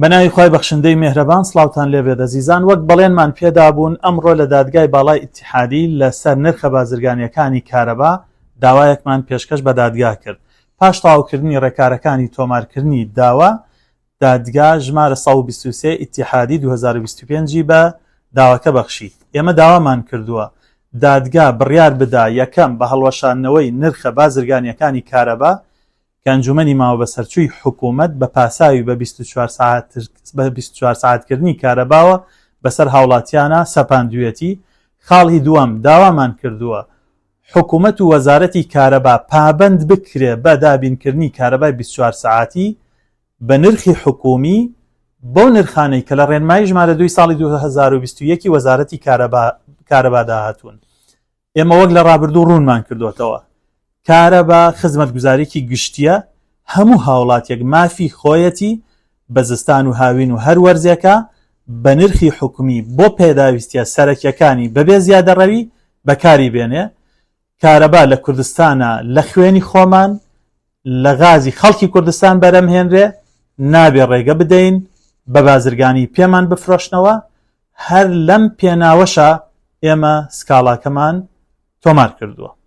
بەناوی خوای بەخشندەی میهرەبان سڵاوتان لێبێت ئەزیزان وەک بەڵێنمان پێدا بوون ئەمڕۆ لە دادگای باڵای ئیتیحادی لەسەر نرخە بازرگانیەکانی کارەبا داوایەکمان پێشکەش بە دادگا کرد. پاش تەواوکردنی ڕێکارەکانی تۆمارکردنی داوا دادگا ژمارە 123 ئیتیحادی 2025 بە داواکە بەخشی. ئێمە داوامان کردووە دادگا بڕیار بدا یەکەم بە هەڵوەشاندنەوەی نرخە بازرگانیەکانی کارەبا کە ئەنجومەنی ماوە بەسەرچووی حکوومەت بە پاساوی بە 24 ساعتکردنی کارەباوە بەسەر هاوڵاتیانە سەپاندوێتی. خاڵی دووەم داوامان کردووە حکوومەت و وەزارەتی کارەبا پابند بکرێ بە دابینکردنی کارەبای 24 ساعتی بە نرخی حکومی بۆ نرخانەی کە لە ڕێنمایی ژمارە 2 ساڵی 2021 وەزارەتی کارەبا داهاتوون. ئێمە وەک لە ڕابردوو ڕوونمان کردوتەوە کارەبا خزمەتگوزارێکی گشتیە هەموو هاوڵاتێک مافی خۆیەتی بە زستان و هاوین و هەر وەرزێکە بە نرخی حکومی بۆ پێداویستیە سەرەکیەکانی بەبێ زیادەڕەوی بەکاری بێنێ. کارەبا لە کوردستانە لە خوێنی خۆمان لە غازی خەڵکی کوردستان بەرەمهێنرێ نابێ ڕێگە بدەین بە بازرگانی پێمان بفرۆشنەوە. هەر لەم پێناوەشە ئێمە سکاڵاکەمان تۆمار کردووە.